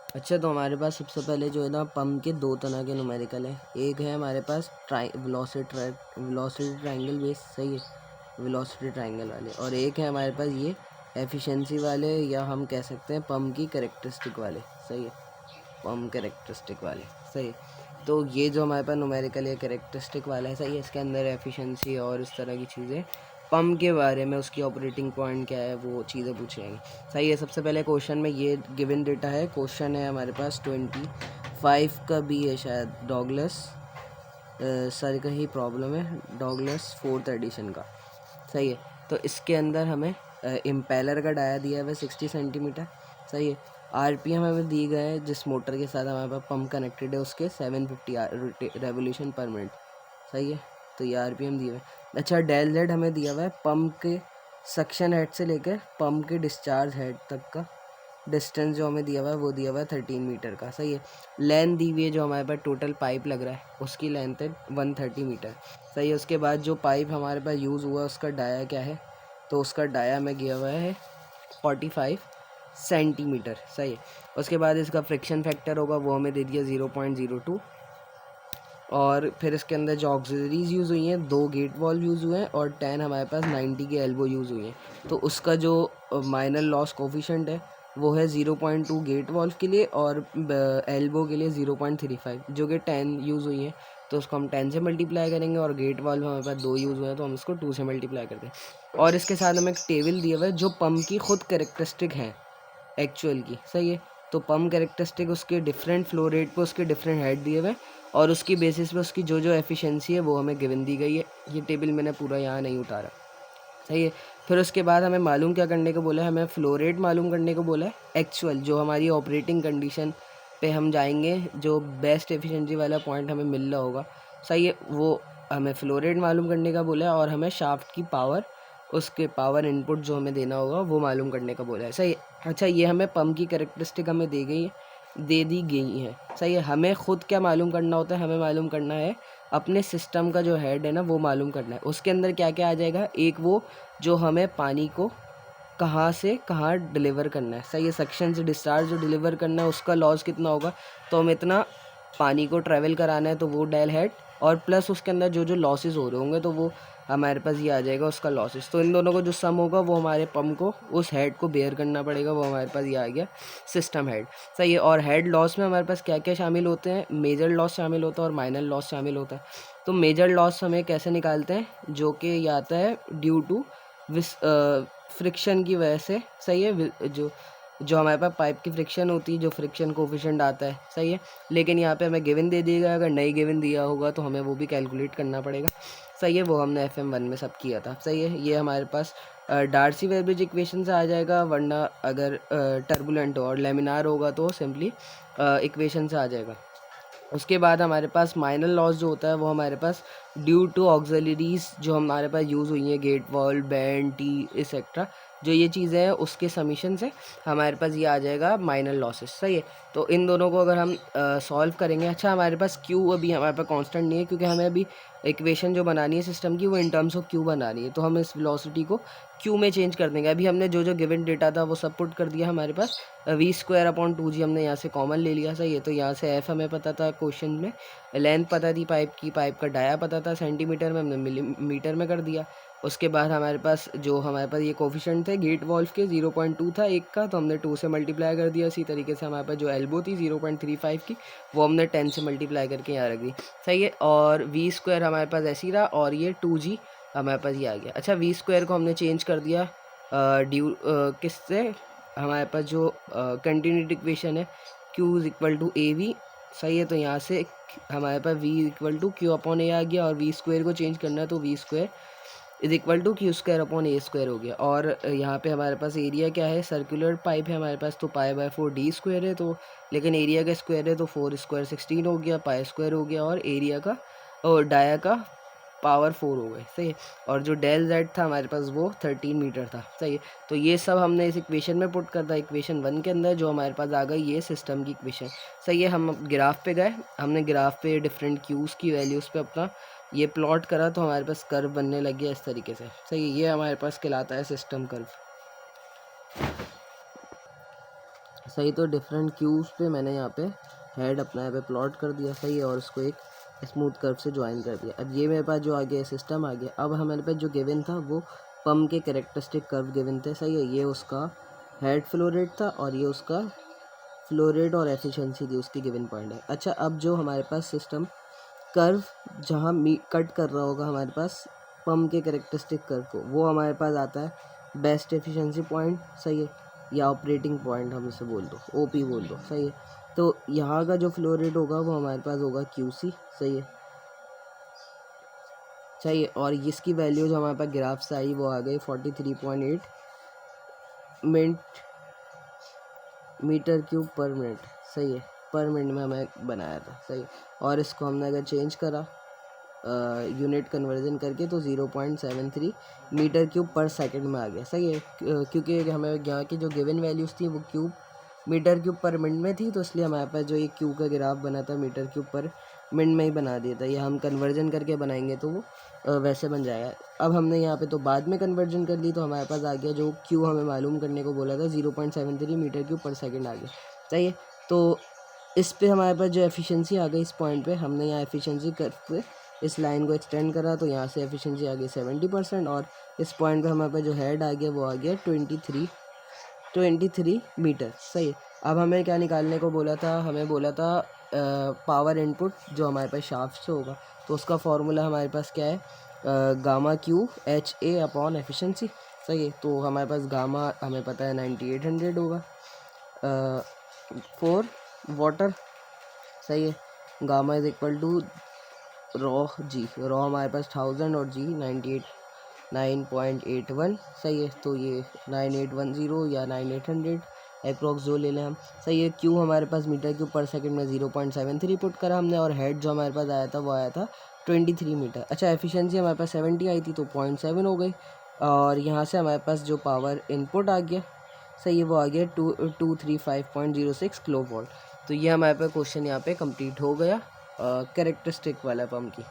अच्छा, तो हमारे पास सबसे पहले जो है ना पम्प के दो तरह के न्यूमेरिकल है। एक है हमारे पास वेलोसिटी ट्रायंगल बेस, सही है, वेलोसिटी ट्रायंगल वाले, और एक है हमारे पास ये एफिशिएंसी वाले, या हम कह सकते हैं पम्प की कैरेक्टरिस्टिक वाले, सही है, पम्प कैरेक्टरिस्टिक वाले, सही है। तो ये जो हमारे पास न्यूमेरिकल या कैरेक्टरिस्टिक वाला है, सही है, इसके अंदर एफिशिएंसी और इस तरह की चीज़ें, पम्प के बारे में, उसकी ऑपरेटिंग पॉइंट क्या है, वो चीज़ें पूछी जाएंगी, सही है। सबसे पहले क्वेश्चन में ये गिवन डेटा है, क्वेश्चन है हमारे पास 25 का भी है शायद, डॉगलस सर का ही प्रॉब्लम है, डॉगलस 4th एडिशन का, सही है। तो इसके अंदर हमें इम्पेलर का डाया दिया है 60 सेंटीमीटर, सही है। आरपीएम हमें दी गए हैं जिस मोटर के साथ हमारे पास पंप कनेक्टेड है उसके 750 रेवोल्यूशन पर मिनट, सही है। तो ये आरपीएम दिए हुए हैं। अच्छा, डेल जेड हमें दिया हुआ है पंप के सक्शन हेड से लेकर पंप के डिस्चार्ज हेड तक का डिस्टेंस जो हमें दिया हुआ है वो दिया हुआ है 13 मीटर का, सही है। लेंथ दी हुई है जो हमारे पास टोटल पाइप लग रहा है उसकी लेंथ है 130 मीटर, सही है। उसके बाद जो पाइप हमारे पास यूज़ हुआ उसका डाया क्या है, तो उसका डाया में गया हुआ है 45 सेंटीमीटर, सही है। उसके बाद इसका फ्रिक्शन फैक्टर होगा वो हमें दे दिया 0.02, और फिर इसके अंदर जो ऑक्सिलरीज यूज़ हुई हैं 2 गेट वॉल्व यूज़ हुए हैं और 10 हमारे पास 90 के एल्बो यूज़ हुई हैं। तो उसका जो माइनर लॉस कोफिशेंट है वो है 0.2 गेट वॉल्व के लिए और एल्बो के लिए 0.35, जो कि 10 यूज़ हुई हैं तो उसको हम 10 से मल्टीप्लाई करेंगे, और गेट वॉल्व हमारे पास 2 यूज़ हुए हैं तो हम इसको 2 से मल्टीप्लाई करते हैं। और इसके साथ हमें एक टेबल दिया हुआ है जो पंप की खुद कैरेक्टरिस्टिक हैं एक्चुअल की, सही है। तो पम्प कैरेक्टरिस्टिक उसके डिफरेंट फ्लो रेट पे उसके डिफरेंट हेड दिए हुए हैं और उसकी बेसिस पे उसकी जो जो एफिशिएंसी है वो हमें गिवन दी गई है। ये टेबल मैंने पूरा यहाँ नहीं उतारा, सही है। फिर उसके बाद हमें मालूम क्या करने को बोला है, हमें फ्लो रेट मालूम करने को बोला है एक्चुअल, जो हमारी ऑपरेटिंग कंडीशन पे हम जाएंगे, जो बेस्ट एफिशिएंसी वाला पॉइंट हमें मिल रहा होगा, सही है, वो हमें फ्लो रेट मालूम करने का बोला है, और हमें शाफ्ट की पावर, उसके पावर इनपुट जो हमें देना होगा वो मालूम करने का बोला है, सही है। अच्छा, ये हमें पंप की कैरेक्टरिस्टिक हमें दे दी गई है, सही है। हमें खुद क्या मालूम करना होता है, हमें मालूम करना है अपने सिस्टम का जो हेड है ना वो मालूम करना है। उसके अंदर क्या क्या आ जाएगा, एक वो जो हमें पानी को कहाँ से कहाँ डिलीवर करना है, सही है, सक्शन से डिस्चार्ज जो डिलीवर करना है उसका लॉस कितना होगा, तो हमें इतना पानी को ट्रैवल कराना है तो वो डेल हेड, और प्लस उसके अंदर जो जो लॉसेस हो रहे होंगे तो वो हमारे पास ये आ जाएगा उसका लॉसेस। तो इन दोनों को जो सम होगा वो हमारे पंप को उस हेड को बेयर करना पड़ेगा, वो हमारे पास ये आ गया सिस्टम हेड, सही है। और हेड लॉस में हमारे पास क्या क्या शामिल होते हैं, मेजर लॉस शामिल होता है और माइनर लॉस शामिल होता है। तो मेजर लॉस हमें कैसे निकालते हैं, जो कि ये आता है ड्यू टू फ्रिक्शन की वजह से, सही है, जो हमारे पास पाइप की फ्रिक्शन होती है, जो फ्रिक्शन कोफिशिएंट आता है, सही है। लेकिन यहाँ पे हमें गिवन दे दिएगा, अगर नहीं गिवन दिया होगा तो हमें वो भी कैलकुलेट करना पड़ेगा, सही है, वो हमने FM1 में सब किया था, सही है। ये हमारे पास डार्सी वेब्रिज इक्वेशन से आ जाएगा, वरना अगर टर्बुलेंट हो और लेमिनार होगा तो सिंपली इक्वेशन से आ जाएगा। उसके बाद हमारे पास माइनर लॉस जो होता है वो हमारे पास ड्यू टू ऑक्सिलरीज जो हमारे पास यूज़ हुई हैं, gate valve, bend, T etcetera, जो ये चीज़ें हैं उसके समीशन से हमारे पास ये आ जाएगा माइनर लॉसेस, सही है। तो इन दोनों को अगर हम सॉल्व करेंगे, अच्छा हमारे पास क्यू अभी हमारे पास कांस्टेंट नहीं है क्योंकि हमें अभी इक्वेशन जो बनानी है सिस्टम की वो इन टर्म्स ऑफ क्यू बनानी है, तो हम इस वेलोसिटी को क्यू में चेंज कर देंगे। अभी हमने जो जो गिवन डेटा था वो सब पुट कर दिया हमारे पास, V² हमने यहाँ से कॉमन ले लिया, सही है। तो यहाँ से F हमें पता था क्वेश्चन में, लेंथ पता थी पाइप की, पाइप का डाया पता था सेंटीमीटर में, हमने मिलीमीटर में कर दिया। उसके बाद हमारे पास ये कोफिशिएंट थे गेट वॉल्व के 0.2 था एक का, तो हमने 2 से मल्टीप्लाई कर दिया। इसी तरीके से हमारे पास जो एल्बो थी 0.35 की, वो हमने 10 से मल्टीप्लाई करके यहाँ रख दी, सही है। और V² हमारे पास ऐसे ही रहा, और ये 2G हमारे पास ये आ गया। अच्छा, V² को हमने चेंज कर दिया किससे, हमारे पास जो कंटिन्यूटी इक्वेशन है Q=AV, सही है। तो यहाँ से हमारे पास V=Q/A आ गया, और V² को चेंज करना है तो V²=Q² हो गया। और यहाँ पे हमारे पास एरिया क्या है, सर्कुलर पाइप है हमारे पास, तो π/4 D² है, तो लेकिन एरिया का स्क्वायर है तो 4² 16 हो गया, π² हो गया, और एरिया का और डाया का पावर 4 हो गए, सही है। और जो डेल जेड था हमारे पास वो 13 मीटर था, सही है। तो ये सब हमने इस इक्वेशन में पुट कर दिया, इक्वेशन 1 के अंदर जो हमारे पास आ गई ये सिस्टम की इक्वेशन, सही है। हम ग्राफ पे गए, हमने ग्राफ पे डिफरेंट क्यूज़ की वैल्यूज़ पे अपना ये प्लॉट करा तो हमारे पास कर्व बनने लग गया इस तरीके से, सही है। ये हमारे पास कहलाता है सिस्टम कर्व। सही। तो डिफरेंट क्यूब्स पे मैंने यहाँ पे हेड अपना यहाँ पे प्लॉट कर दिया, सही है, और उसको एक स्मूथ कर्व से ज्वाइन कर दिया। अब ये मेरे पास जो आ गया सिस्टम आ गया। अब हमारे पास जो गिवन था वो पम्प के कैरेक्टरिस्टिक कर्व गिवन थे, सही है। ये उसका हेड फ्लो रेट था और ये उसका फ्लो रेट और एफिशिएंसी थी उसकी गिवन पॉइंट है। अच्छा, अब जो हमारे पास सिस्टम कर्व जहाँ कट कर रहा होगा हमारे पास पम्प के कैरेक्टरिस्टिक कर्व को, वो हमारे पास आता है बेस्ट एफिशिएंसी पॉइंट, सही है, या ऑपरेटिंग पॉइंट हम इसे बोल दो, ओपी बोल दो, सही है। तो यहाँ का जो फ्लो रेट होगा वो हमारे पास होगा क्यूसी, सही है, सही है। और इसकी वैल्यू जो हमारे पास ग्राफ से आई वो आ गई 43.8 मीटर क्यूब पर मिनट, सही है, पर मिनट में हमें बनाया था, सही। और इसको हमने अगर चेंज करा यूनिट कन्वर्जन करके तो 0.73 मीटर क्यूब पर सेकंड में आ गया, सही है। क्योंकि हमें यहाँ की जो गिवन वैल्यूज़ थी वो cube metre cube per minute में थी, तो इसलिए हमारे पास जो एक क्यू का ग्राफ बना था मीटर क्यूब पर मिनट में ही बना दिया था। ये हम कन्वर्जन करके बनाएंगे तो वो वैसे बन जाएगा। अब हमने यहाँ पे तो बाद में कन्वर्जन कर ली, तो हमारे पास आ गया जो क्यू हमें मालूम करने को बोला था 0.73 मीटर क्यूब पर सेकेंड आ गया, सही है। तो इस पे हमारे पास जो एफिशिएंसी आ गई इस पॉइंट पे, हमने यहाँ एफिशिएंसी कर्व पे इस लाइन को एक्सटेंड करा तो यहाँ से एफिशिएंसी आ गई 70%। और इस पॉइंट पे हमारे पास जो हेड आ गया वो आ गया 23 मीटर, सही है। अब हमें क्या निकालने को बोला था, हमें बोला था पावर इनपुट जो हमारे पास शाफ्ट से होगा, तो उसका फॉर्मूला हमारे पास क्या है, gamma Q H A upon efficiency, सही है। तो हमारे पास गामा हमें पता है 9800 होगा फॉर वाटर, सही है। Gamma is equal to rho g, rho हमारे पास 1000 और जी 9.81, सही है। तो ये 9810 या 9800 अप्रॉक्स जो ले लें हम, सही है। क्यू हमारे पास मीटर क्यूब पर सेकंड में 0.73 पुट करा हमने, और हेड जो हमारे पास आया था वो आया था 23 मीटर। अच्छा, एफिशिएंसी हमारे पास 70 आई थी तो 0.7 हो गई, और यहाँ से हमारे पास जो पावर इनपुट आ गया, सही है, वो आ गया 235.06 किलो वोल्ट। तो ये हमारे पास क्वेश्चन यहाँ पे कंप्लीट हो गया कैरेक्टरिस्टिक वाला पंप की।